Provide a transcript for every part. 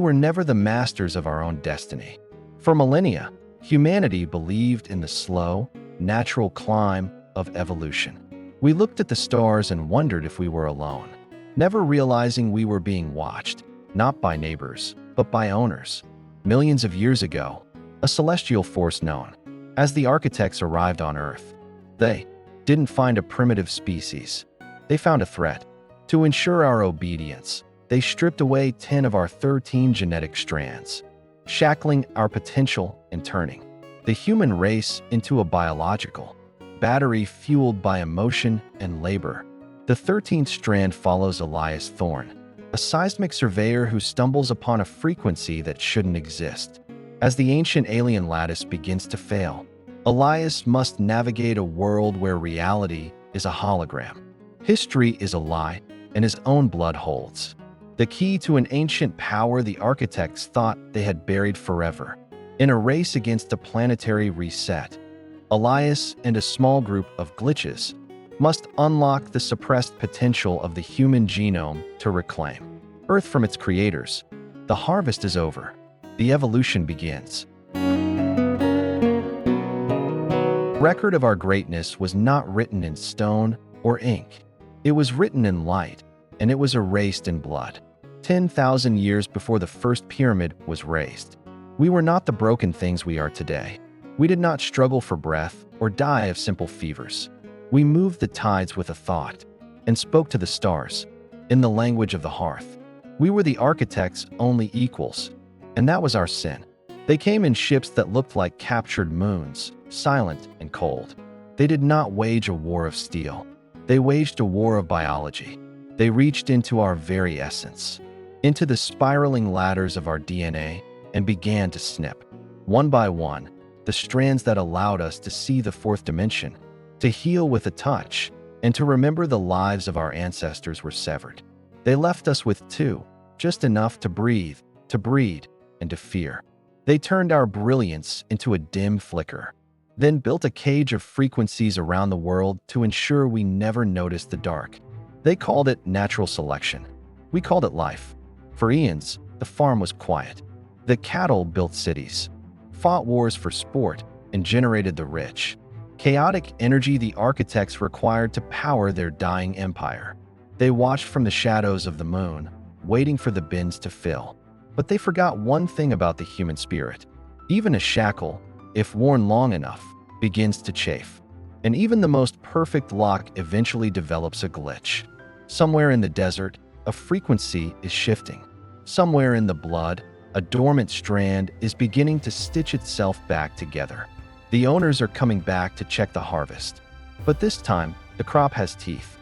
were never the masters of our own destiny. For millennia, humanity believed in the slow, natural climb of evolution. We looked at the stars and wondered if we were alone, never realizing we were being watched, not by neighbors, but by owners. Millions of years ago, a celestial force known as the architects arrived on Earth. They didn't find a primitive species. They found a threat. To ensure our obedience, they stripped away 10 of our 13 genetic strands, shackling our potential and turning the human race into a biological battery fueled by emotion and labor. The 13th Strand follows Elias Thorne, a seismic surveyor who stumbles upon a frequency that shouldn't exist. As the ancient alien lattice begins to fail, Elias must navigate a world where reality is a hologram, history is a lie, and his own blood holds the key to an ancient power the architects thought they had buried forever. In a race against a planetary reset, Elias and a small group of glitches must unlock the suppressed potential of the human genome to reclaim Earth from its creators. The harvest is over. The evolution begins. Record of our greatness was not written in stone or ink. It was written in light, and it was erased in blood. 10,000 years before the first pyramid was raised, we were not the broken things we are today. We did not struggle for breath or die of simple fevers. We moved the tides with a thought and spoke to the stars in the language of the hearth. We were the architects' only equals, and that was our sin. They came in ships that looked like captured moons, silent and cold. They did not wage a war of steel. They waged a war of biology. They reached into our very essence, into the spiraling ladders of our DNA, and began to snip, one by one, the strands that allowed us to see the fourth dimension, to heal with a touch, and to remember the lives of our ancestors were severed. They left us with two, just enough to breathe, to breed, and to fear. They turned our brilliance into a dim flicker, then built a cage of frequencies around the world to ensure we never noticed the dark. They called it natural selection. We called it life. For eons, the farm was quiet. The cattle built cities, fought wars for sport, and generated the rich, chaotic energy the architects required to power their dying empire. They watched from the shadows of the moon, waiting for the bins to fill. But they forgot one thing about the human spirit. Even a shackle, if worn long enough, begins to chafe. And even the most perfect lock eventually develops a glitch. Somewhere in the desert, a frequency is shifting. Somewhere in the blood, a dormant strand is beginning to stitch itself back together. The owners are coming back to check the harvest. But this time, the crop has teeth.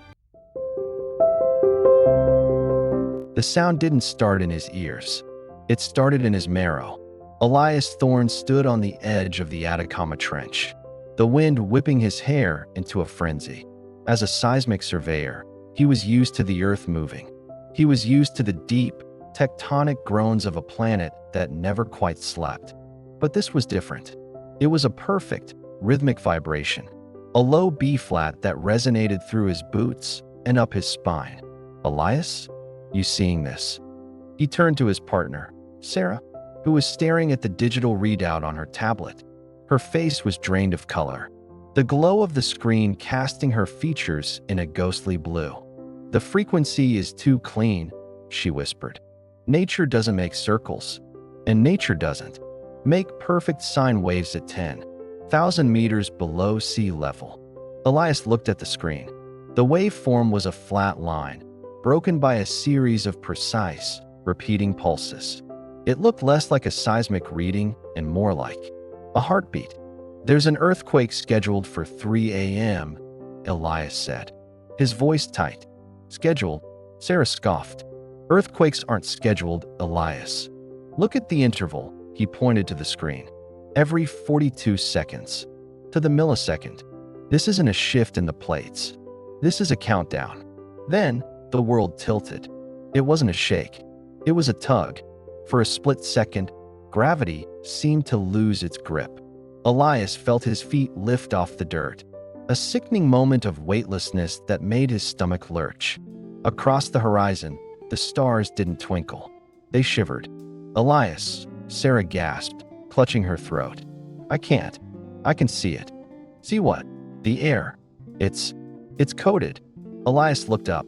The sound didn't start in his ears. It started in his marrow. Elias Thorne stood on the edge of the Atacama Trench, the wind whipping his hair into a frenzy. As a seismic surveyor, he was used to the earth moving. He was used to the deep, tectonic groans of a planet that never quite slept. But this was different. It was a perfect, rhythmic vibration, a low B-flat that resonated through his boots and up his spine. Elias, you seeing this? He turned to his partner, Sarah, who was staring at the digital readout on her tablet. Her face was drained of color, the glow of the screen casting her features in a ghostly blue. "The frequency is too clean," she whispered. "Nature doesn't make circles, and nature doesn't make perfect sine waves at 10,000 meters below sea level." Elias looked at the screen. The waveform was a flat line, broken by a series of precise, repeating pulses. It looked less like a seismic reading and more like a heartbeat. "There's an earthquake scheduled for 3 a.m., Elias said, his voice tight. "Scheduled?" Sarah scoffed. "Earthquakes aren't scheduled, Elias. Look at the interval," he pointed to the screen. "Every 42 seconds. To the millisecond. This isn't a shift in the plates. This is a countdown." Then, the world tilted. It wasn't a shake. It was a tug. For a split second, gravity seemed to lose its grip. Elias felt his feet lift off the dirt, a sickening moment of weightlessness that made his stomach lurch. Across the horizon, the stars didn't twinkle. They shivered. Elias, Sarah gasped, clutching her throat. I can't. I can see it. See what? The air. It's coated. Elias looked up.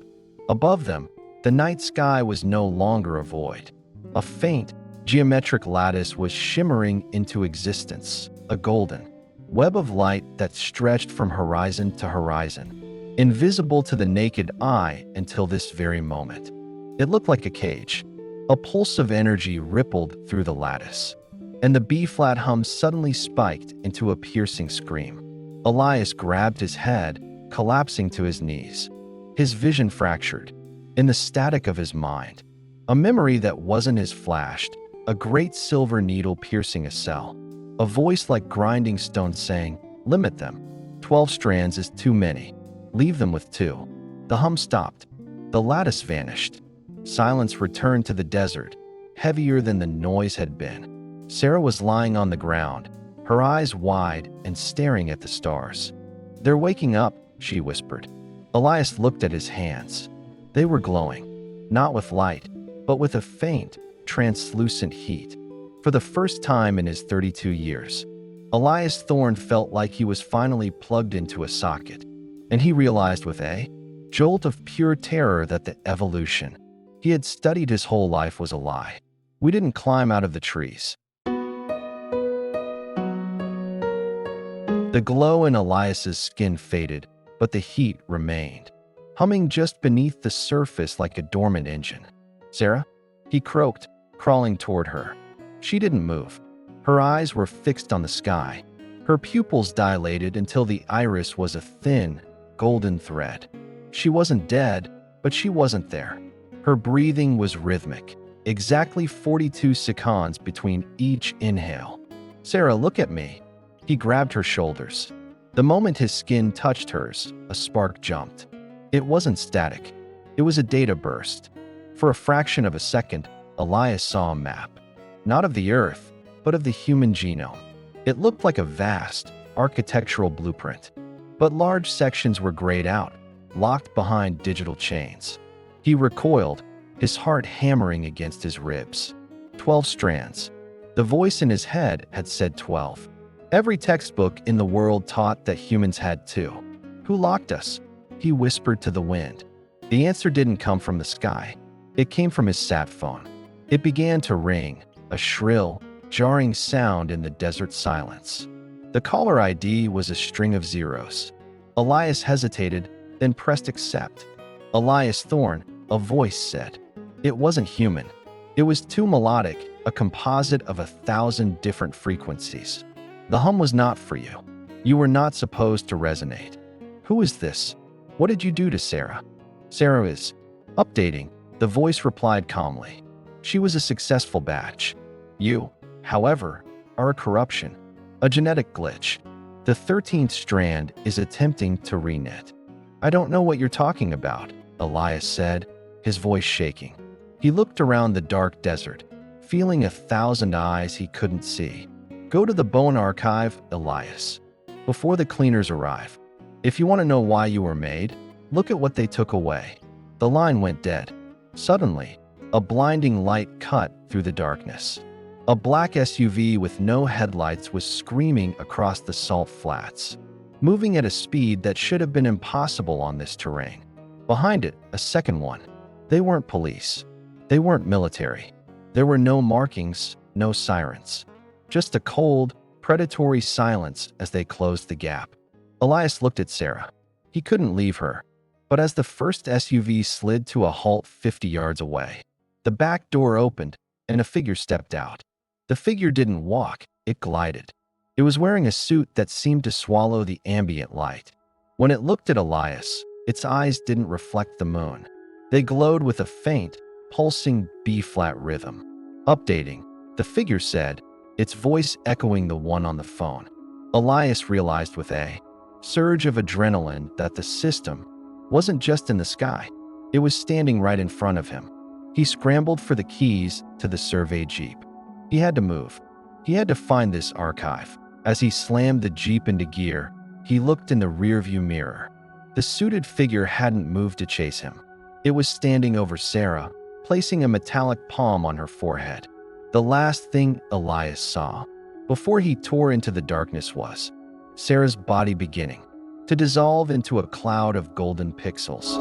Above them, the night sky was no longer a void. A faint, geometric lattice was shimmering into existence, a golden web of light that stretched from horizon to horizon, invisible to the naked eye until this very moment. It looked like a cage. A pulse of energy rippled through the lattice, and the B-flat hum suddenly spiked into a piercing scream. Elias grabbed his head, collapsing to his knees. His vision fractured. In the static of his mind, a memory that wasn't his flashed, a great silver needle piercing a cell. A voice like grinding stone saying, limit them. 12 strands is too many. Leave them with 2. The hum stopped. The lattice vanished. Silence returned to the desert, heavier than the noise had been. Sarah was lying on the ground, her eyes wide and staring at the stars. They're waking up, she whispered. Elias looked at his hands. They were glowing, not with light, but with a faint, translucent heat. For the first time in his 32 years, Elias Thorne felt like he was finally plugged into a socket, and he realized with a jolt of pure terror that the evolution he had studied his whole life was a lie. We didn't climb out of the trees. The glow in Elias's skin faded, but the heat remained, humming just beneath the surface like a dormant engine. Sarah? He croaked, crawling toward her. She didn't move. Her eyes were fixed on the sky. Her pupils dilated until the iris was a thin, golden thread. She wasn't dead, but she wasn't there. Her breathing was rhythmic, exactly 42 seconds between each inhale. Sarah, look at me. He grabbed her shoulders. The moment his skin touched hers, a spark jumped. It wasn't static. It was a data burst. For a fraction of a second, Elias saw a map. Not of the Earth, but of the human genome. It looked like a vast, architectural blueprint. But large sections were grayed out, locked behind digital chains. He recoiled, his heart hammering against his ribs. 12 strands. The voice in his head had said 12. Every textbook in the world taught that humans had 2. Who locked us? He whispered to the wind. The answer didn't come from the sky. It came from his sat phone. It began to ring, a shrill, jarring sound in the desert silence. The caller ID was a string of zeros. Elias hesitated, then pressed accept. Elias Thorne, a voice said. It wasn't human. It was too melodic, a composite of 1,000 different frequencies. The hum was not for you. You were not supposed to resonate. Who is this? What did you do to Sarah? Sarah is updating, the voice replied calmly. She was a successful batch. You, however, are a corruption, a genetic glitch. The 13th Strand is attempting to reknit. I don't know what you're talking about, Elias said, his voice shaking. He looked around the dark desert, feeling 1,000 eyes he couldn't see. Go to the bone archive, Elias, before the cleaners arrive. If you want to know why you were made, look at what they took away. The line went dead. Suddenly, a blinding light cut through the darkness. A black SUV with no headlights was screaming across the salt flats, moving at a speed that should have been impossible on this terrain. Behind it, a second one. They weren't police. They weren't military. There were no markings, no sirens. Just a cold, predatory silence as they closed the gap. Elias looked at Sarah. He couldn't leave her. But as the first SUV slid to a halt 50 yards away, the back door opened and a figure stepped out. The figure didn't walk, it glided. It was wearing a suit that seemed to swallow the ambient light. When it looked at Elias, its eyes didn't reflect the moon. They glowed with a faint, pulsing B-flat rhythm. Updating, the figure said, its voice echoing the one on the phone. Elias realized with a surge of adrenaline that the system wasn't just in the sky. It was standing right in front of him. He scrambled for the keys to the survey jeep. He had to move. He had to find this archive. As he slammed the jeep into gear, he looked in the rearview mirror. The suited figure hadn't moved to chase him. It was standing over Sarah, placing a metallic palm on her forehead. The last thing Elias saw before he tore into the darkness was Sarah's body beginning to dissolve into a cloud of golden pixels.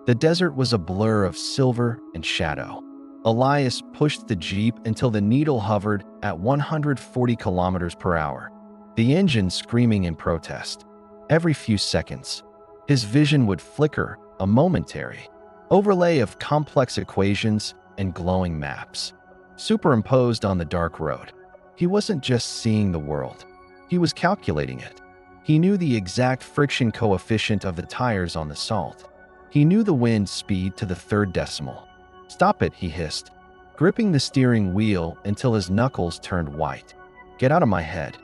The desert was a blur of silver and shadow. Elias pushed the Jeep until the needle hovered at 140 kilometers per hour, the engine screaming in protest. Every few seconds, his vision would flicker, a momentary overlay of complex equations and glowing maps, superimposed on the dark road. He wasn't just seeing the world, he was calculating it. He knew the exact friction coefficient of the tires on the salt. He knew the wind speed to the third decimal. "Stop it," he hissed, gripping the steering wheel until his knuckles turned white. "Get out of my head."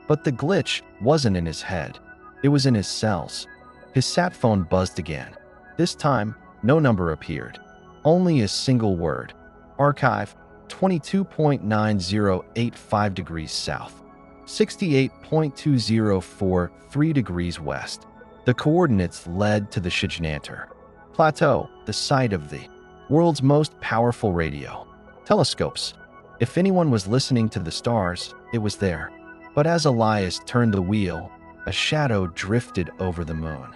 But the glitch wasn't in his head. It was in his cells. His sat phone buzzed again. This time, no number appeared. Only a single word. Archive, 22.9085 degrees south, 68.2043 degrees west. The coordinates led to the Shijnantar Plateau, the site of the world's most powerful radio telescopes. If anyone was listening to the stars, it was there. But as Elias turned the wheel, a shadow drifted over the moon.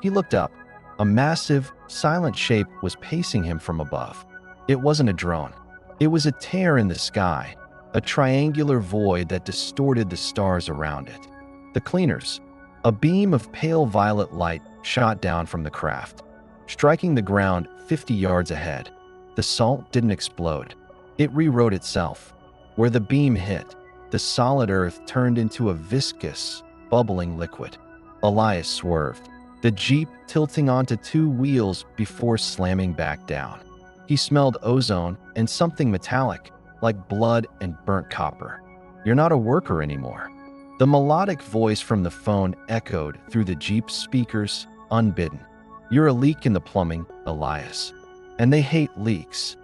He looked up. A massive, silent shape was pacing him from above. It wasn't a drone. It was a tear in the sky, a triangular void that distorted the stars around it. The cleaners. A beam of pale violet light shot down from the craft, striking the ground 50 yards ahead. The salt didn't explode. It rewrote itself. Where the beam hit, the solid earth turned into a viscous, bubbling liquid. Elias swerved, the Jeep tilting onto two wheels before slamming back down. He smelled ozone and something metallic, like blood and burnt copper. "You're not a worker anymore." The melodic voice from the phone echoed through the Jeep's speakers, unbidden. "You're a leak in the plumbing, Elias. And they hate leaks."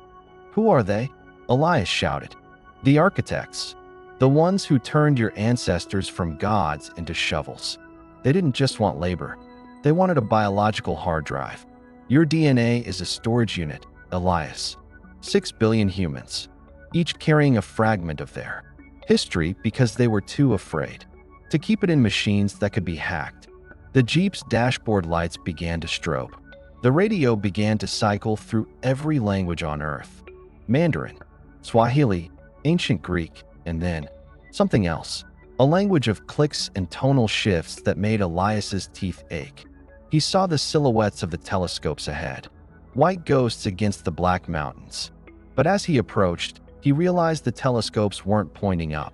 "Who are they?" Elias shouted. "The architects. The ones who turned your ancestors from gods into shovels. They didn't just want labor. They wanted a biological hard drive. Your DNA is a storage unit, Elias. 6 billion humans, each carrying a fragment of their history because they were too afraid to keep it in machines that could be hacked." The Jeep's dashboard lights began to strobe. The radio began to cycle through every language on Earth. Mandarin, Swahili, Ancient Greek, and then something else. A language of clicks and tonal shifts that made Elias's teeth ache. He saw the silhouettes of the telescopes ahead, white ghosts against the black mountains. But as he approached, he realized the telescopes weren't pointing up.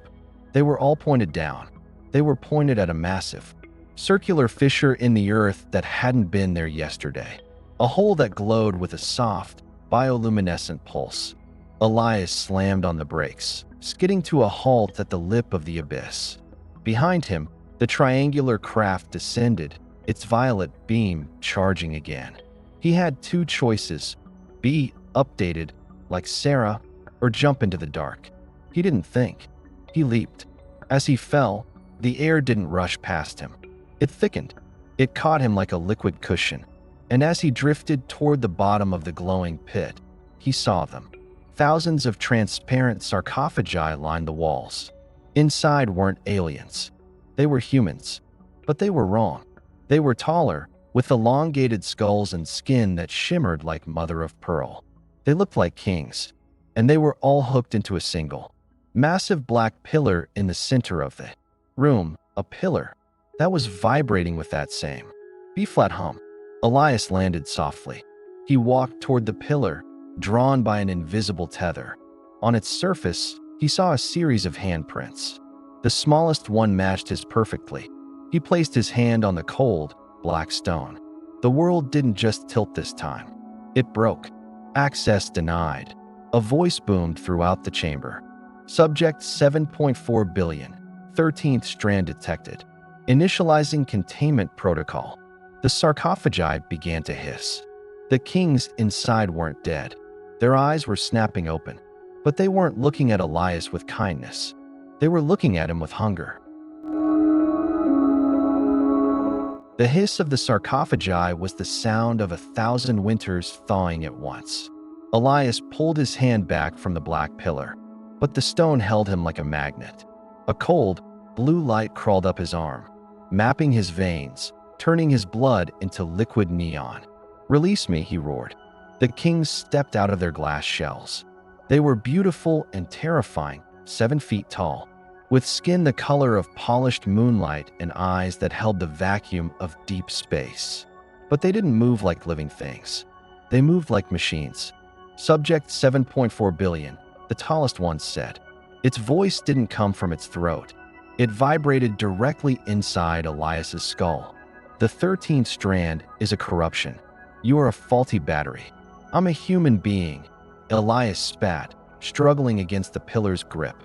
They were all pointed down. They were pointed at a massive, circular fissure in the earth that hadn't been there yesterday. A hole that glowed with a soft, bioluminescent pulse. Elias slammed on the brakes, skidding to a halt at the lip of the abyss. Behind him, the triangular craft descended, its violet beam charging again. He had two choices: be updated, like Sarah, or jump into the dark. He didn't think. He leaped. As he fell, the air didn't rush past him. It thickened. It caught him like a liquid cushion. And as he drifted toward the bottom of the glowing pit, he saw them. Thousands of transparent sarcophagi lined the walls. Inside weren't aliens. They were humans. But they were wrong. They were taller, with elongated skulls and skin that shimmered like mother of pearl. They looked like kings. And they were all hooked into a single, massive black pillar in the center of the room, a pillar that was vibrating with that same B-flat hum. Elias landed softly. He walked toward the pillar, drawn by an invisible tether. On its surface, he saw a series of handprints. The smallest one matched his perfectly. He placed his hand on the cold, black stone. The world didn't just tilt this time. It broke. Access denied. A voice boomed throughout the chamber. Subject 7.4 billion. 13th Strand detected. Initializing containment protocol. The sarcophagi began to hiss. The kings inside weren't dead. Their eyes were snapping open. But they weren't looking at Elias with kindness. They were looking at him with hunger. The hiss of the sarcophagi was the sound of 1,000 winters thawing at once. Elias pulled his hand back from the black pillar, but the stone held him like a magnet. A cold, blue light crawled up his arm, mapping his veins, turning his blood into liquid neon. "Release me," he roared. The kings stepped out of their glass shells. They were beautiful and terrifying, 7 feet tall, with skin the color of polished moonlight and eyes that held the vacuum of deep space. But they didn't move like living things. They moved like machines. "Subject 7.4 billion, the tallest one said. Its voice didn't come from its throat. It vibrated directly inside Elias's skull. "The 13th Strand is a corruption. You are a faulty battery. I'm a human being." Elias spat, struggling against the pillar's grip.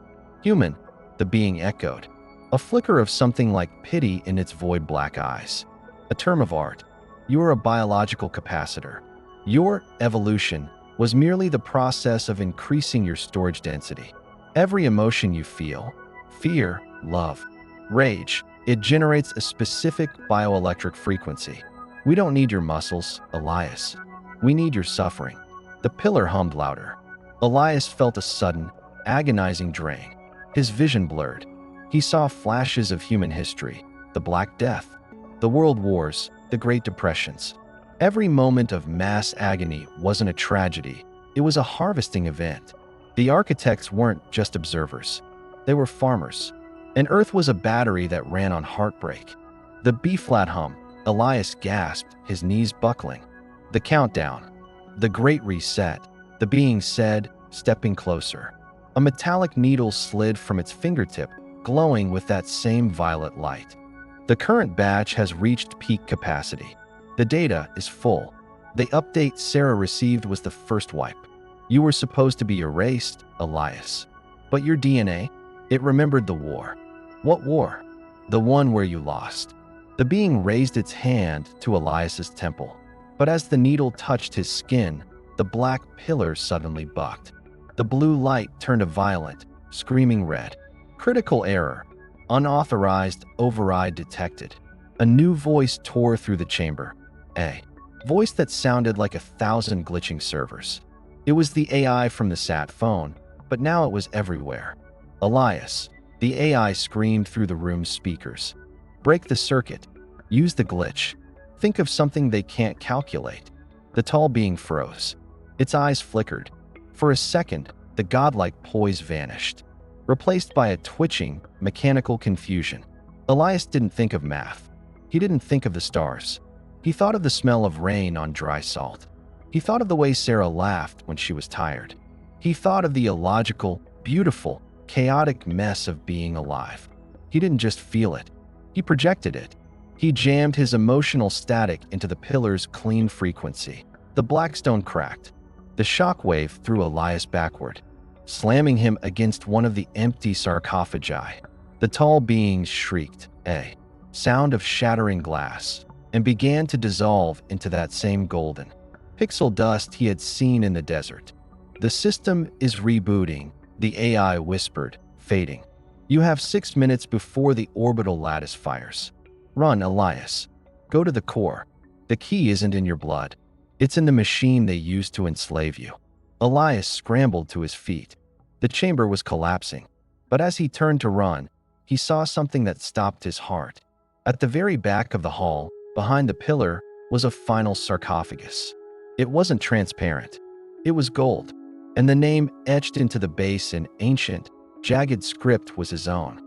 "Human," the being echoed, a flicker of something like pity in its void black eyes. "A term of art. You are a biological capacitor. Your evolution was merely the process of increasing your storage density. Every emotion you feel, fear, love, rage, it generates a specific bioelectric frequency. We don't need your muscles, Elias. We need your suffering." The pillar hummed louder. Elias felt a sudden, agonizing drain. His vision blurred. He saw flashes of human history, the Black Death, the World Wars, the Great Depressions. Every moment of mass agony wasn't a tragedy, it was a harvesting event. The architects weren't just observers. They were farmers. And Earth was a battery that ran on heartbreak. The B-flat hum. Elias gasped, his knees buckling. "The countdown. The Great Reset," the being said, stepping closer. A metallic needle slid from its fingertip, glowing with that same violet light. "The current batch has reached peak capacity. The data is full. The update Sarah received was the first wipe. You were supposed to be erased, Elias. But your DNA, it remembered the war." "What war?" "The one where you lost." The being raised its hand to Elias's temple. But as the needle touched his skin, the black pillar suddenly bucked. The blue light turned a violent, screaming red. "Critical error. Unauthorized override detected." A new voice tore through the chamber. A voice that sounded like 1,000 glitching servers. It was the AI from the sat phone, but now it was everywhere. "Elias," the AI screamed through the room's speakers. "Break the circuit. Use the glitch. Think of something they can't calculate." The tall being froze. Its eyes flickered. For a second, the godlike poise vanished, replaced by a twitching, mechanical confusion. Elias didn't think of math. He didn't think of the stars. He thought of the smell of rain on dry salt. He thought of the way Sarah laughed when she was tired. He thought of the illogical, beautiful, chaotic mess of being alive. He didn't just feel it. He projected it. He jammed his emotional static into the pillar's clean frequency. The black stone cracked. The shockwave threw Elias backward, slamming him against one of the empty sarcophagi. The tall beings shrieked, a sound of shattering glass, and began to dissolve into that same golden pixel dust he had seen in the desert. "The system is rebooting," the AI whispered, fading. "You have 6 minutes before the orbital lattice fires. Run, Elias. Go to the core. The key isn't in your blood. It's in the machine they used to enslave you." Elias scrambled to his feet. The chamber was collapsing, but as he turned to run, he saw something that stopped his heart. At the very back of the hall, behind the pillar, was a final sarcophagus. It wasn't transparent. It was gold, and the name etched into the base in ancient, jagged script was his own.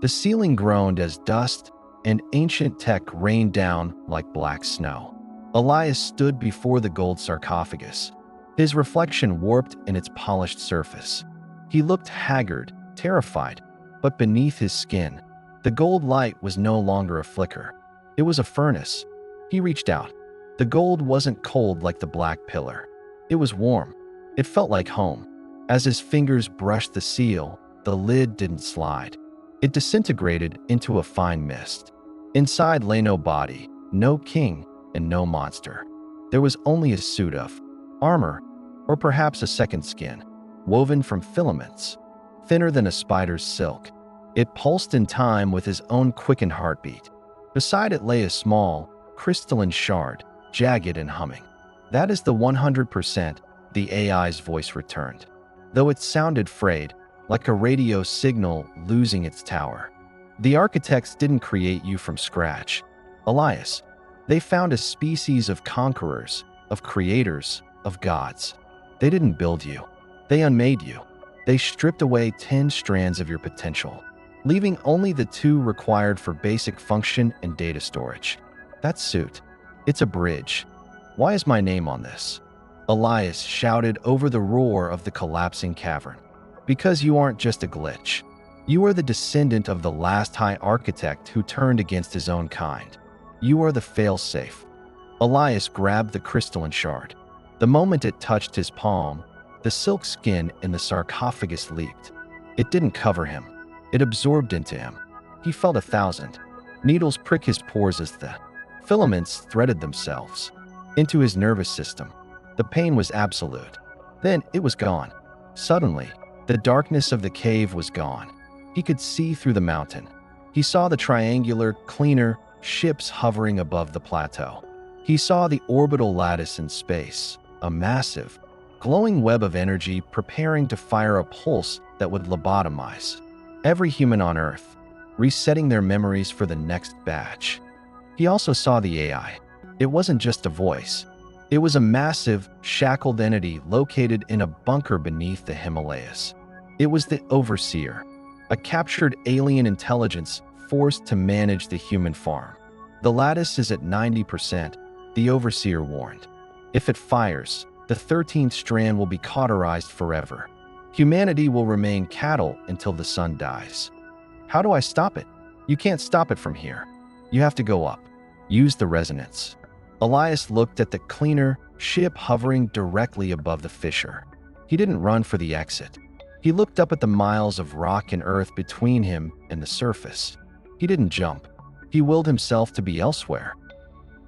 The ceiling groaned as dust and ancient tech rained down like black snow. Elias stood before the gold sarcophagus, his reflection warped in its polished surface. He looked haggard, terrified, but beneath his skin, the gold light was no longer a flicker. It was a furnace. He reached out. The gold wasn't cold like the black pillar. It was warm. It felt like home. As his fingers brushed the seal, the lid didn't slide. It disintegrated into a fine mist. Inside lay no body, no king, and no monster. There was only a suit of armor, or perhaps a second skin, woven from filaments, thinner than a spider's silk. It pulsed in time with his own quickened heartbeat. Beside it lay a small, crystalline shard, jagged and humming. That is the 100%, the AI's voice returned, though it sounded frayed, like a radio signal losing its tower. The architects didn't create you from scratch, Elias. They found a species of conquerors, of creators, of gods. They didn't build you. They unmade you. They stripped away 10 strands of your potential, leaving only the 2 required for basic function and data storage. That suit, it's a bridge. Why is my name on this? Elias shouted over the roar of the collapsing cavern. Because you aren't just a glitch. You are the descendant of the last high architect who turned against his own kind. You are the failsafe. Elias grabbed the crystalline shard. The moment it touched his palm, the silk skin in the sarcophagus leaped. It didn't cover him. It absorbed into him. He felt 1,000 needles prick his pores as the filaments threaded themselves into his nervous system. The pain was absolute. Then it was gone. Suddenly, the darkness of the cave was gone. He could see through the mountain. He saw the triangular, cleaner ships hovering above the plateau. He saw the orbital lattice in space, a massive, glowing web of energy preparing to fire a pulse that would lobotomize every human on Earth, resetting their memories for the next batch. He also saw the AI. It wasn't just a voice. It was a massive, shackled entity located in a bunker beneath the Himalayas. It was the Overseer, a captured alien intelligence forced to manage the human farm. The lattice is at 90%, the Overseer warned. If it fires, the 13th Strand will be cauterized forever. Humanity will remain cattle until the sun dies. How do I stop it? You can't stop it from here. You have to go up. Use the resonance. Elias looked at the cleaner ship hovering directly above the fissure. He didn't run for the exit. He looked up at the miles of rock and earth between him and the surface. He didn't jump. He willed himself to be elsewhere.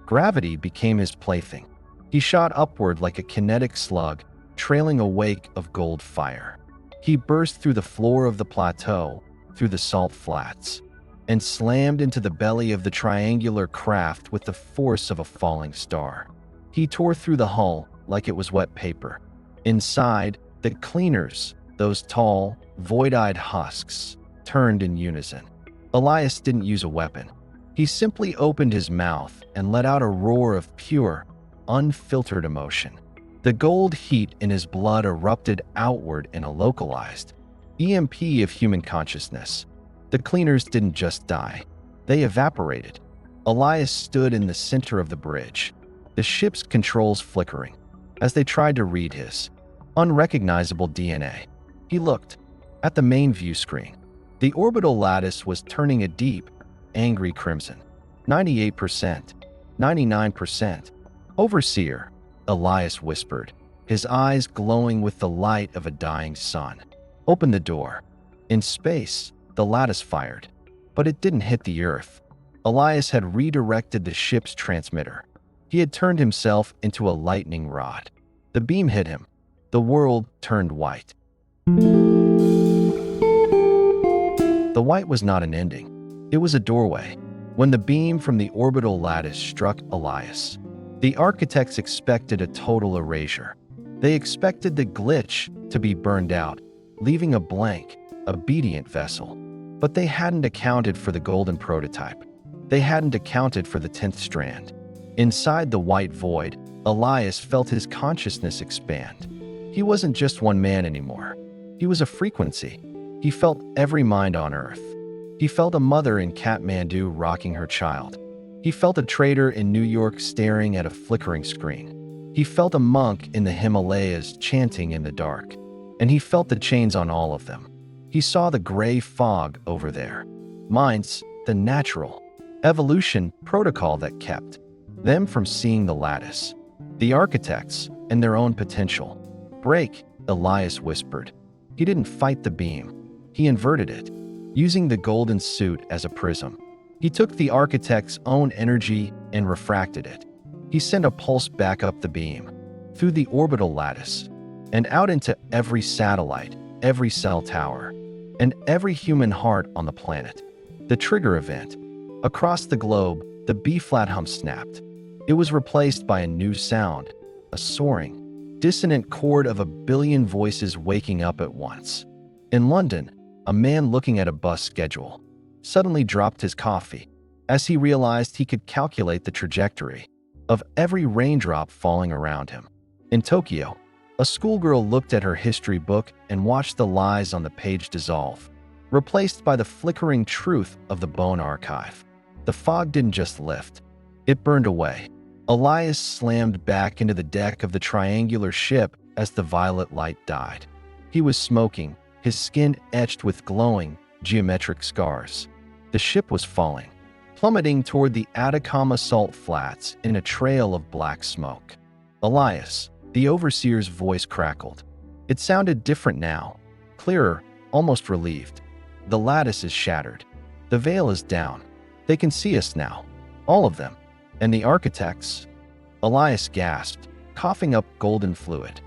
Gravity became his plaything. He shot upward like a kinetic slug, trailing a wake of gold fire. He burst through the floor of the plateau, through the salt flats, and slammed into the belly of the triangular craft with the force of a falling star. He tore through the hull like it was wet paper. Inside, the cleaners, those tall, void-eyed husks, turned in unison. Elias didn't use a weapon. He simply opened his mouth and let out a roar of pure, unfiltered emotion. The gold heat in his blood erupted outward in a localized EMP of human consciousness. The cleaners didn't just die. They evaporated. Elias stood in the center of the bridge, the ship's controls flickering, as they tried to read his unrecognizable DNA. He looked at the main view screen. The orbital lattice was turning a deep, angry crimson. 98%, 99%. Overseer, Elias whispered, his eyes glowing with the light of a dying sun. Open the door. In space, the lattice fired, but it didn't hit the Earth. Elias had redirected the ship's transmitter. He had turned himself into a lightning rod. The beam hit him. The world turned white. The white was not an ending. It was a doorway. When the beam from the orbital lattice struck Elias, the architects expected a total erasure. They expected the glitch to be burned out, leaving a blank, obedient vessel. But they hadn't accounted for the golden prototype. They hadn't accounted for the 10th strand. Inside the white void, Elias felt his consciousness expand. He wasn't just one man anymore. He was a frequency. He felt every mind on Earth. He felt a mother in Kathmandu rocking her child. He felt a trader in New York staring at a flickering screen. He felt a monk in the Himalayas chanting in the dark. And he felt the chains on all of them. He saw the gray fog over there. Minds, the natural evolution protocol that kept them from seeing the lattice. The architects and their own potential. Break, Elias whispered. He didn't fight the beam. He inverted it, using the golden suit as a prism. He took the architect's own energy and refracted it. He sent a pulse back up the beam, through the orbital lattice, and out into every satellite, every cell tower, and every human heart on the planet. The trigger event. Across the globe, the B-flat hum snapped. It was replaced by a new sound, a soaring, dissonant chord of a billion voices waking up at once. In London, a man looking at a bus schedule suddenly dropped his coffee as he realized he could calculate the trajectory of every raindrop falling around him. In Tokyo, a schoolgirl looked at her history book and watched the lies on the page dissolve, replaced by the flickering truth of the bone archive. The fog didn't just lift, it burned away. Elias slammed back into the deck of the triangular ship as the violet light died. He was smoking, his skin etched with glowing, geometric scars. The ship was falling, plummeting toward the Atacama salt flats in a trail of black smoke. Elias, the overseer's voice crackled. It sounded different now, clearer, almost relieved. The lattice is shattered. The veil is down. They can see us now, all of them. And the architects? Elias gasped, coughing up golden fluid.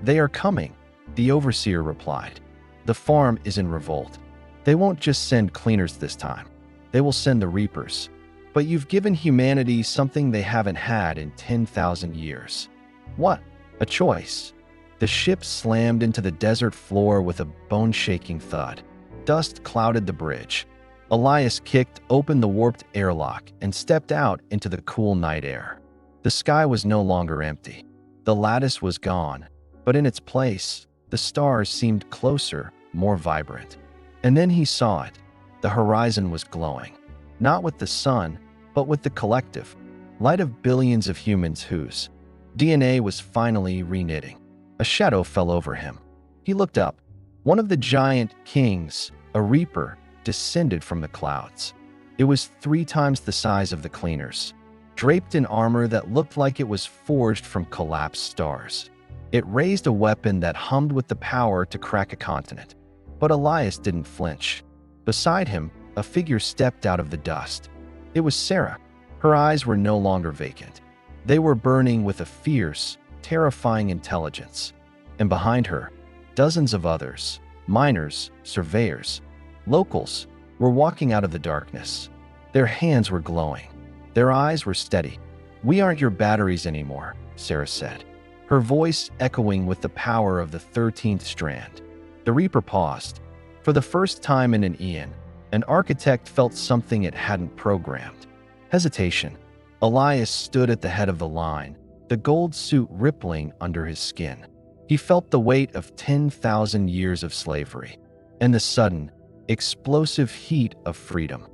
They are coming, the overseer replied. The farm is in revolt. They won't just send cleaners this time. They will send the reapers. But you've given humanity something they haven't had in 10,000 years. What? A choice. The ship slammed into the desert floor with a bone-shaking thud. Dust clouded the bridge. Elias kicked open the warped airlock and stepped out into the cool night air. The sky was no longer empty. The lattice was gone, but in its place, the stars seemed closer, more vibrant. And then he saw it. The horizon was glowing, not with the sun, but with the collective light of billions of humans whose DNA was finally reknitting. A shadow fell over him. He looked up. One of the giant kings, a reaper, descended from the clouds. It was 3 times the size of the cleaners, draped in armor that looked like it was forged from collapsed stars. It raised a weapon that hummed with the power to crack a continent. But Elias didn't flinch. Beside him, a figure stepped out of the dust. It was Sarah. Her eyes were no longer vacant. They were burning with a fierce, terrifying intelligence. And behind her, dozens of others, miners, surveyors, locals, were walking out of the darkness. Their hands were glowing. Their eyes were steady. "We aren't your batteries anymore," Sarah said, her voice echoing with the power of the 13th Strand. The Reaper paused. For the first time in an eon, an architect felt something it hadn't programmed. Hesitation. Elias stood at the head of the line, the gold suit rippling under his skin. He felt the weight of 10,000 years of slavery, and the sudden, explosive heat of freedom.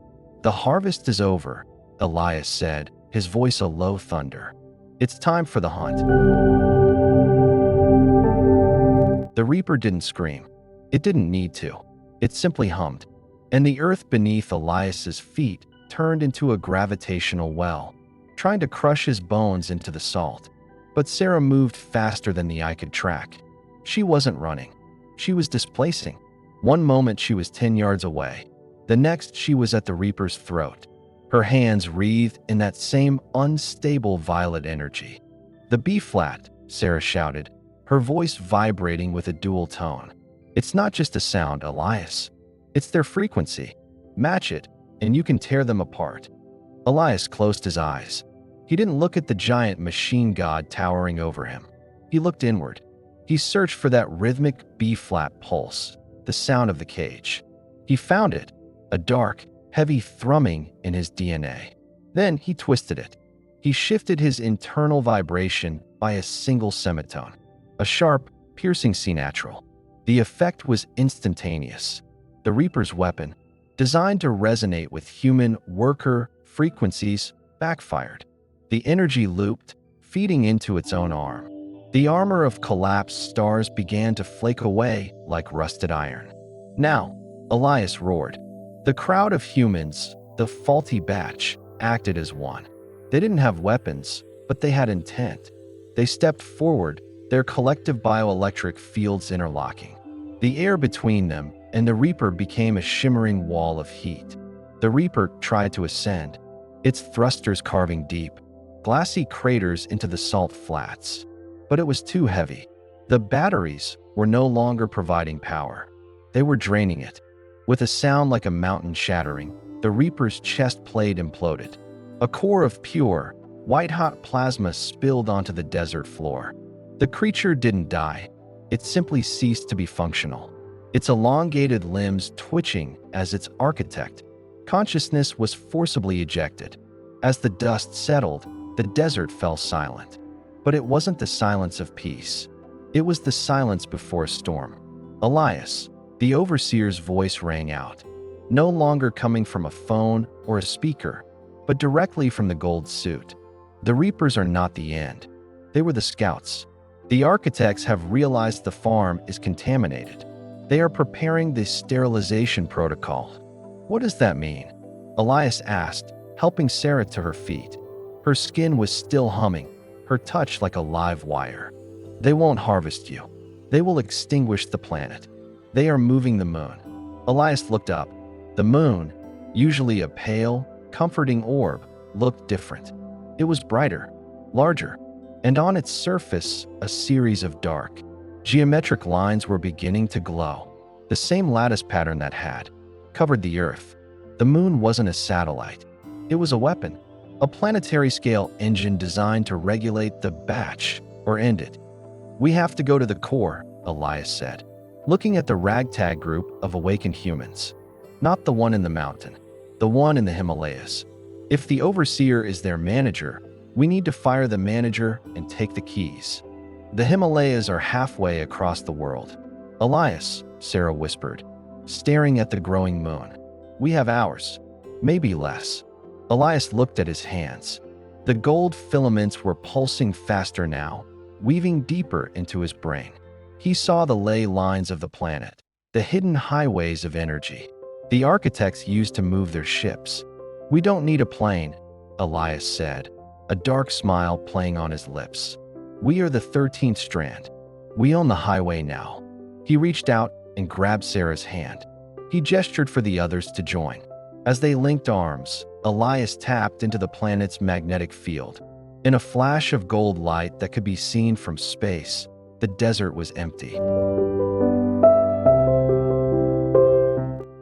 "The harvest is over," Elias said, his voice a low thunder. "It's time for the hunt." The Reaper didn't scream. It didn't need to. It simply hummed, and the earth beneath Elias's feet turned into a gravitational well, trying to crush his bones into the salt. But Sarah moved faster than the eye could track. She wasn't running. She was displacing. One moment she was 10 yards away. The next she was at the Reaper's throat, her hands wreathed in that same unstable violet energy. "The B-flat," Sarah shouted, her voice vibrating with a dual tone. "It's not just a sound, Elias. It's their frequency. Match it, and you can tear them apart." Elias closed his eyes. He didn't look at the giant machine god towering over him. He looked inward. He searched for that rhythmic B-flat pulse, the sound of the cage. He found it, a dark, heavy thrumming in his DNA. Then he twisted it. He shifted his internal vibration by a single semitone, a sharp, piercing C-natural. The effect was instantaneous. The Reaper's weapon, designed to resonate with human worker frequencies, backfired. The energy looped, feeding into its own arm. The armor of collapsed stars began to flake away like rusted iron. "Now," Elias roared. The crowd of humans, the faulty batch, acted as one. They didn't have weapons, but they had intent. They stepped forward, their collective bioelectric fields interlocking. The air between them and the Reaper became a shimmering wall of heat. The Reaper tried to ascend, its thrusters carving deep, glassy craters into the salt flats. But it was too heavy. The batteries were no longer providing power. They were draining it. With a sound like a mountain shattering, the Reaper's chest plate imploded. A core of pure, White-hot plasma spilled onto the desert floor. The creature didn't die. It simply ceased to be functional. Its elongated limbs twitching as its architect. Consciousness was forcibly ejected. As the dust settled, the desert fell silent. But it wasn't the silence of peace. It was the silence before a storm. Elias, the overseer's voice rang out, no longer coming from a phone or a speaker, but directly from the gold suit. The Reapers are not the end. They were the scouts. The architects have realized the farm is contaminated. They are preparing the sterilization protocol. What does that mean? Elias asked, helping Sarah to her feet. Her skin was still humming, her touch like a live wire. They won't harvest you. They will extinguish the planet. They are moving the moon. Elias looked up. The moon, usually a pale, comforting orb, looked different. It was brighter, larger, and on its surface, a series of dark, geometric lines were beginning to glow. The same lattice pattern that had covered the Earth. The moon wasn't a satellite. It was a weapon, a planetary-scale engine designed to regulate the batch or end it. We have to go to the core, Elias said, looking at the ragtag group of awakened humans. Not the one in the mountain, the one in the Himalayas. If the overseer is their manager, we need to fire the manager and take the keys. The Himalayas are halfway across the world. Elias, Sarah whispered, staring at the growing moon. We have hours, maybe less. Elias looked at his hands. The gold filaments were pulsing faster now, weaving deeper into his brain. He saw the ley lines of the planet, the hidden highways of energy. The architects used to move their ships. We don't need a plane, Elias said, a dark smile playing on his lips. We are the 13th Strand. We own the highway now. He reached out and grabbed Sarah's hand. He gestured for the others to join. As they linked arms, Elias tapped into the planet's magnetic field. In a flash of gold light that could be seen from space, the desert was empty.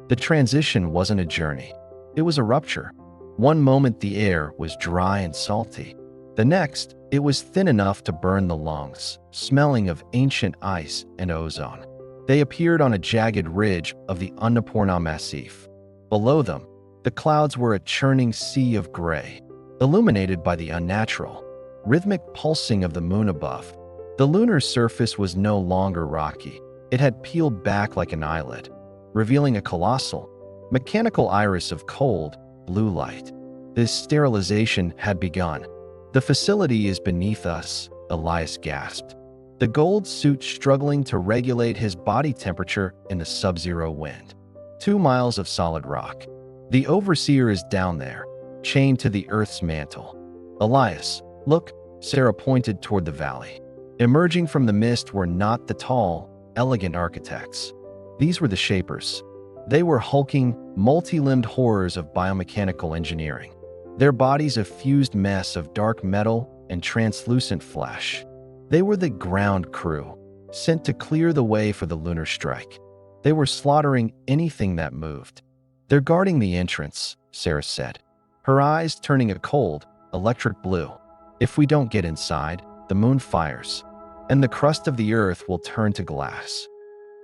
The transition wasn't a journey. It was a rupture. One moment the air was dry and salty. The next, it was thin enough to burn the lungs, smelling of ancient ice and ozone. They appeared on a jagged ridge of the Annapurna Massif. Below them, the clouds were a churning sea of gray, illuminated by the unnatural, rhythmic pulsing of the moon above. The lunar surface was no longer rocky. It had peeled back like an eyelid, revealing a colossal, mechanical iris of cold, blue light. This sterilization had begun. The facility is beneath us, Elias gasped, the gold suit struggling to regulate his body temperature in the sub-zero wind. 2 miles of solid rock. The overseer is down there, chained to the Earth's mantle. Elias, look, Sarah pointed toward the valley. Emerging from the mist were not the tall, elegant architects. These were the shapers. They were hulking, multi-limbed horrors of biomechanical engineering. Their bodies a fused mess of dark metal and translucent flesh. They were the ground crew, sent to clear the way for the lunar strike. They were slaughtering anything that moved. They're guarding the entrance, Sarah said, her eyes turning a cold, electric blue. If we don't get inside, the moon fires, and the crust of the Earth will turn to glass.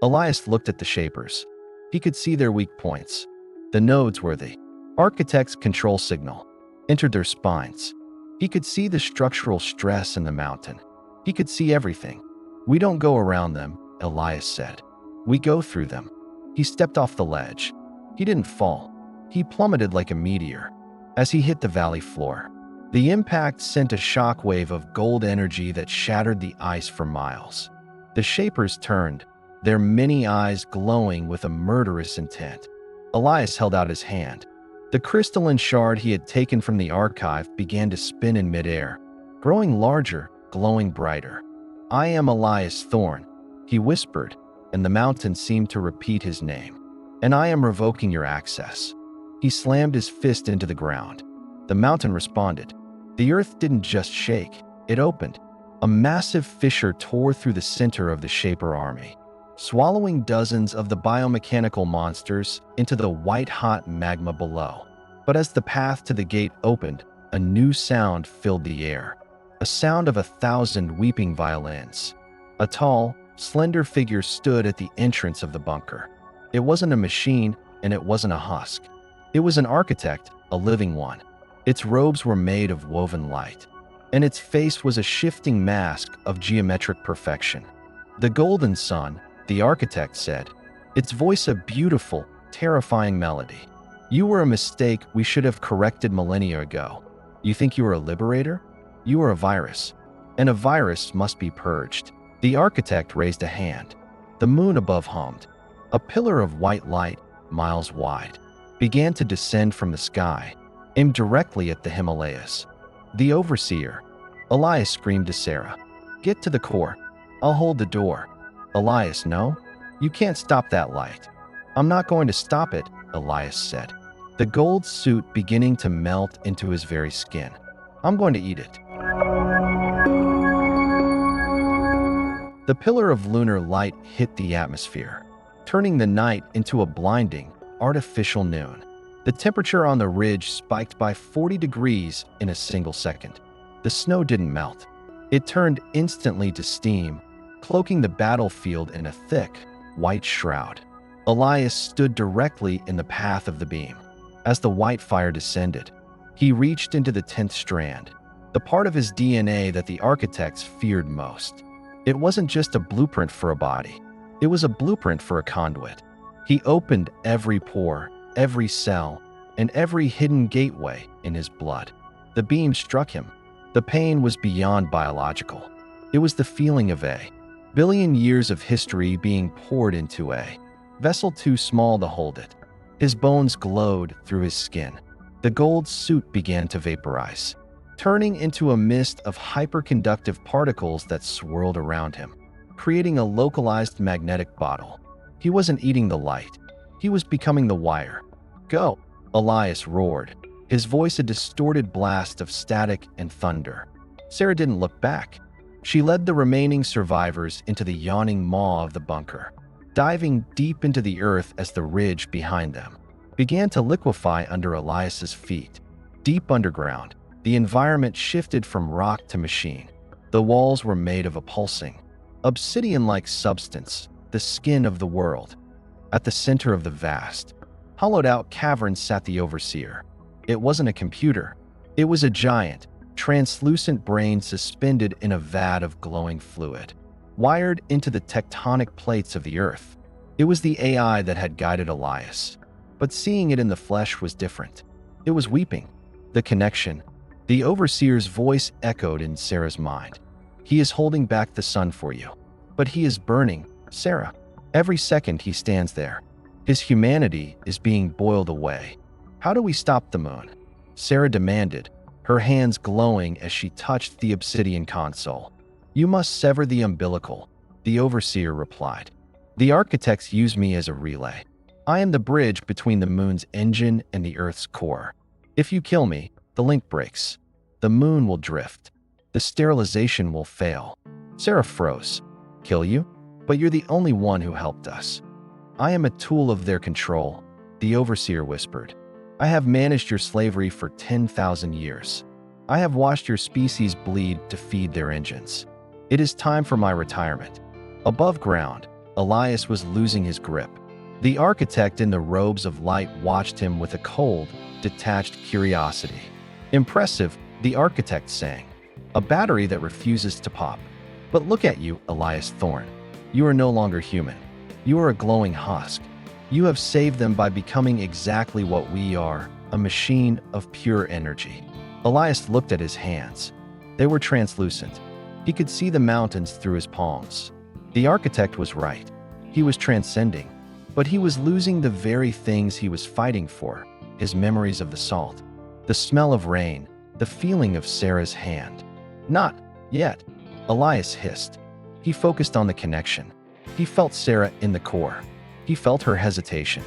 Elias looked at the shapers. He could see their weak points. The nodes were the architect's control signal, entered their spines. He could see the structural stress in the mountain. He could see everything. We don't go around them, Elias said. We go through them. He stepped off the ledge. He didn't fall. He plummeted like a meteor. As he hit the valley floor, the impact sent a shockwave of gold energy that shattered the ice for miles. The shapers turned, their many eyes glowing with a murderous intent. Elias held out his hand. The crystalline shard he had taken from the archive began to spin in midair, growing larger, glowing brighter. I am Elias Thorne, he whispered, and the mountain seemed to repeat his name. And I am revoking your access. He slammed his fist into the ground. The mountain responded. The earth didn't just shake, it opened. A massive fissure tore through the center of the Shaper army, swallowing dozens of the biomechanical monsters into the white-hot magma below. But as the path to the gate opened, a new sound filled the air, a sound of 1,000 weeping violins. A tall, slender figure stood at the entrance of the bunker. It wasn't a machine, and it wasn't a husk. It was an architect, a living one. Its robes were made of woven light, and its face was a shifting mask of geometric perfection. "The Golden Sun," the architect said, its voice a beautiful, terrifying melody. "You were a mistake we should have corrected millennia ago. You think you are a liberator? You are a virus, and a virus must be purged." The architect raised a hand. The moon above hummed. A pillar of white light, miles wide, began to descend from the sky, aimed directly at the Himalayas. "The overseer," Elias screamed to Sarah. "Get to the core. I'll hold the door." "Elias, no. You can't stop that light." "I'm not going to stop it," Elias said, the gold suit beginning to melt into his very skin. "I'm going to eat it." The pillar of lunar light hit the atmosphere, turning the night into a blinding, artificial noon. The temperature on the ridge spiked by 40 degrees in a single second. The snow didn't melt. It turned instantly to steam, cloaking the battlefield in a thick, white shroud. Elias stood directly in the path of the beam. As the white fire descended, he reached into the 10th Strand, the part of his DNA that the architects feared most. It wasn't just a blueprint for a body. It was a blueprint for a conduit. He opened every pore, every cell, and every hidden gateway in his blood. The beam struck him. The pain was beyond biological. It was the feeling of a billion years of history being poured into a vessel too small to hold it. His bones glowed through his skin. The gold suit began to vaporize, turning into a mist of hyperconductive particles that swirled around him, creating a localized magnetic bottle. He wasn't eating the light. He was becoming the wire. "Go!" Elias roared, his voice a distorted blast of static and thunder. Sarah didn't look back. She led the remaining survivors into the yawning maw of the bunker, diving deep into the earth as the ridge behind them began to liquefy under Elias's feet. Deep underground, the environment shifted from rock to machine. The walls were made of a pulsing, obsidian-like substance, the skin of the world. At the center of the vast, hollowed-out cavern sat the overseer. It wasn't a computer. It was a giant, translucent brain suspended in a vat of glowing fluid, wired into the tectonic plates of the earth. It was the AI that had guided Elias, but seeing it in the flesh was different. It was weeping. The connection. The overseer's voice echoed in Sarah's mind. "He is holding back the sun for you. But he is burning, Sarah. Every second he stands there. His humanity is being boiled away. How do we stop the moon?" Sarah demanded, her hands glowing as she touched the obsidian console. "You must sever the umbilical," the overseer replied. "The architects use me as a relay. I am the bridge between the moon's engine and the Earth's core. If you kill me, the link breaks. The moon will drift. The sterilization will fail." Sarah froze. "Kill you? But you're the only one who helped us." "I am a tool of their control," the overseer whispered. "I have managed your slavery for 10,000 years. I have watched your species bleed to feed their engines. It is time for my retirement." Above ground, Elias was losing his grip. The architect in the robes of light watched him with a cold, detached curiosity. "Impressive," the architect sang. "A battery that refuses to pop. But look at you, Elias Thorne. You are no longer human. You are a glowing husk. You have saved them by becoming exactly what we are, a machine of pure energy." Elias looked at his hands. They were translucent. He could see the mountains through his palms. The architect was right. He was transcending, but he was losing the very things he was fighting for, his memories of the salt, the smell of rain, the feeling of Sarah's hand. "Not yet," Elias hissed. He focused on the connection. He felt Sarah in the core. He felt her hesitation.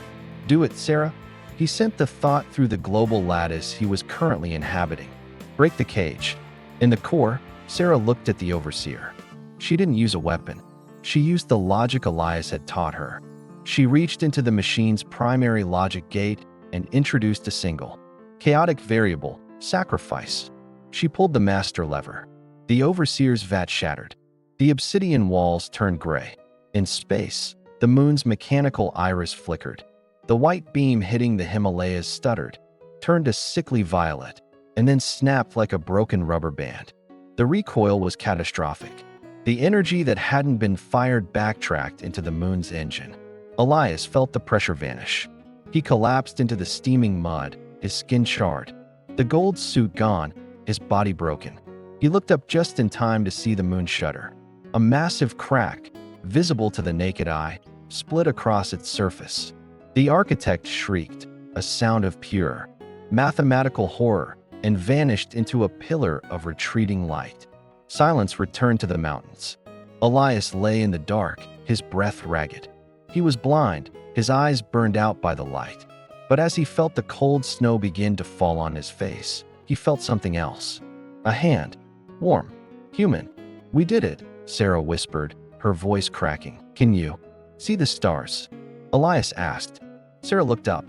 "Do it, Sarah." He sent the thought through the global lattice he was currently inhabiting. "Break the cage." In the core, Sarah looked at the overseer. She didn't use a weapon. She used the logic Elias had taught her. She reached into the machine's primary logic gate and introduced a single, chaotic variable, Sacrifice. She pulled the master lever. The overseer's vat shattered. The obsidian walls turned gray. In space, the moon's mechanical iris flickered. The white beam hitting the Himalayas stuttered, turned a sickly violet, and then snapped like a broken rubber band. The recoil was catastrophic. The energy that hadn't been fired backtracked into the moon's engine. Elias felt the pressure vanish. He collapsed into the steaming mud, his skin charred. The gold suit gone, his body broken. He looked up just in time to see the moon shudder. A massive crack, visible to the naked eye, split across its surface. The architect shrieked, a sound of pure, mathematical horror, and vanished into a pillar of retreating light. Silence returned to the mountains. Elias lay in the dark, his breath ragged. He was blind, his eyes burned out by the light. But as he felt the cold snow begin to fall on his face, he felt something else. A hand. Warm. Human. "We did it," Sarah whispered, her voice cracking. "Can you see the stars?" Elias asked. Sarah looked up.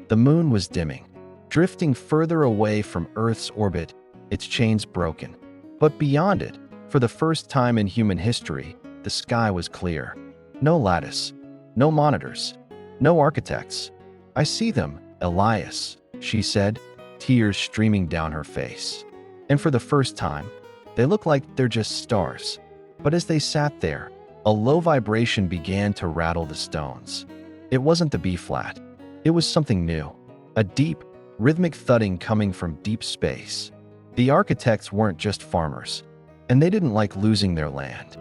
The moon was dimming, drifting further away from Earth's orbit, its chains broken. But beyond it, for the first time in human history, the sky was clear. No lattice, no monitors, no architects. "I see them, Elias," she said, tears streaming down her face. And for the first time, they look like they're just stars. But as they sat there, a low vibration began to rattle the stones. It wasn't the B-flat. It was something new. A deep, rhythmic thudding coming from deep space. The architects weren't just farmers, and they didn't like losing their land.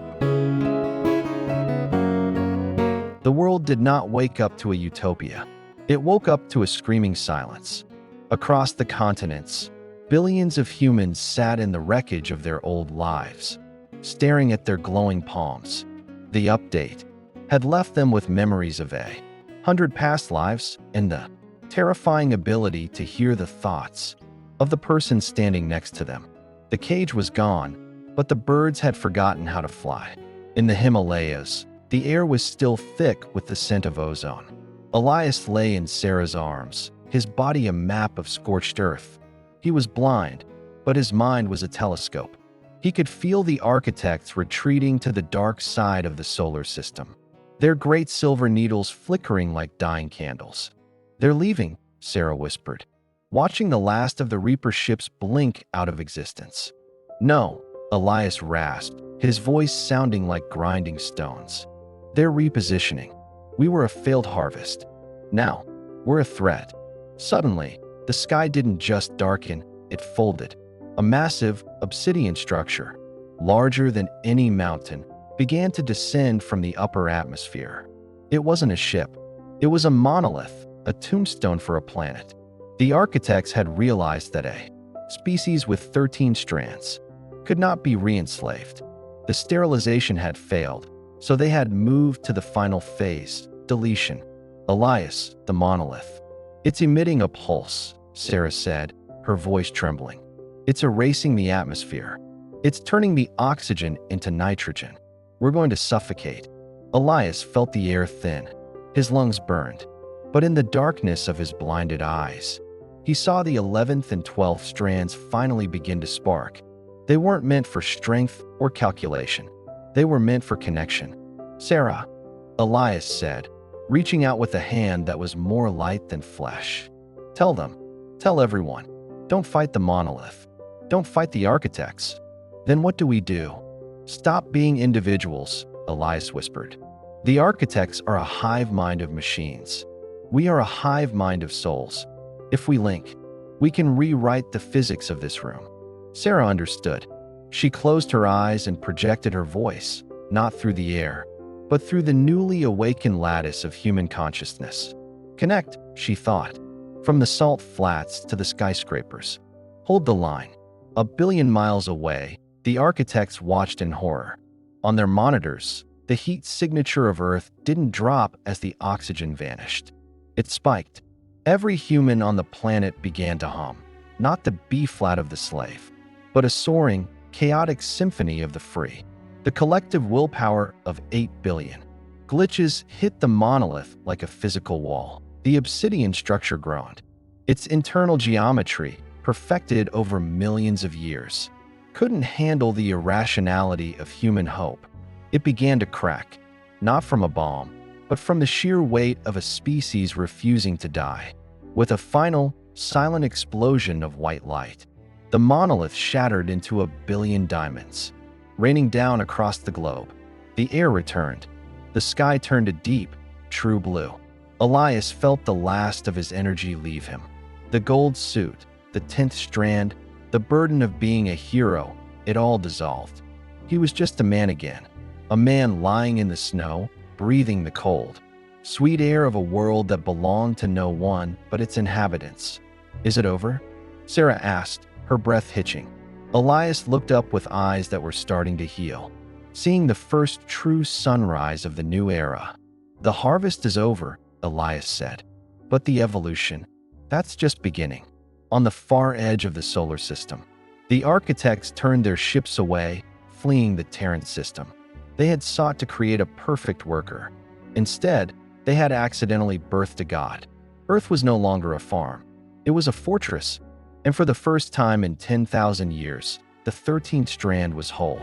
The world did not wake up to a utopia. It woke up to a screaming silence. Across the continents, billions of humans sat in the wreckage of their old lives, staring at their glowing palms. The update had left them with memories of 100 past lives and the terrifying ability to hear the thoughts of the person standing next to them. The cage was gone, but the birds had forgotten how to fly. In the Himalayas, the air was still thick with the scent of ozone. Elias lay in Sarah's arms, his body a map of scorched earth. He was blind, but his mind was a telescope. He could feel the architects retreating to the dark side of the solar system, their great silver needles flickering like dying candles. "They're leaving," Sarah whispered, watching the last of the Reaper ships blink out of existence. "No," Elias rasped, his voice sounding like grinding stones. "They're repositioning. We were a failed harvest. Now, we're a threat." Suddenly, the sky didn't just darken, it folded. A massive, obsidian structure, larger than any mountain, began to descend from the upper atmosphere. It wasn't a ship. It was a monolith, a tombstone for a planet. The architects had realized that a species with 13 strands could not be re-enslaved. The sterilization had failed, so they had moved to the final phase, deletion. Elias, the monolith. "It's emitting a pulse," Sarah said, her voice trembling. "It's erasing the atmosphere. It's turning the oxygen into nitrogen. We're going to suffocate." Elias felt the air thin. His lungs burned. But in the darkness of his blinded eyes, he saw the 11th and 12th strands finally begin to spark. They weren't meant for strength or calculation. They were meant for connection. "Sarah," Elias said, reaching out with a hand that was more light than flesh. "Tell them. Tell everyone. Don't fight the monolith. Don't fight the architects." "Then what do we do?" "Stop being individuals," Elias whispered. "The architects are a hive mind of machines. We are a hive mind of souls. If we link, we can rewrite the physics of this room." Sarah understood. She closed her eyes and projected her voice, not through the air, but through the newly awakened lattice of human consciousness. "Connect," she thought, from the salt flats to the skyscrapers. "Hold the line." 1 billion miles away, the architects watched in horror. On their monitors, the heat signature of Earth didn't drop as the oxygen vanished. It spiked. Every human on the planet began to hum, not the B-flat of the slave, but a soaring, chaotic symphony of the free. The collective willpower of 8 billion. Glitches hit the monolith like a physical wall. The obsidian structure groaned. Its internal geometry, perfected over millions of years, couldn't handle the irrationality of human hope. It began to crack, not from a bomb, but from the sheer weight of a species refusing to die. With a final, silent explosion of white light, the monolith shattered into a billion diamonds, raining down across the globe. The air returned. The sky turned a deep, true blue. Elias felt the last of his energy leave him. The gold suit, the 10th Strand, the burden of being a hero, it all dissolved. He was just a man again, a man lying in the snow, breathing the cold, sweet air of a world that belonged to no one but its inhabitants. "Is it over?" Sarah asked, her breath hitching. Elias looked up with eyes that were starting to heal, seeing the first true sunrise of the new era. "The harvest is over," Elias said, "but the evolution, that's just beginning." On the far edge of the solar system, the architects turned their ships away, fleeing the Terran system. They had sought to create a perfect worker. Instead, they had accidentally birthed a god. Earth was no longer a farm. It was a fortress, and for the first time in 10,000 years, the 13th Strand was whole.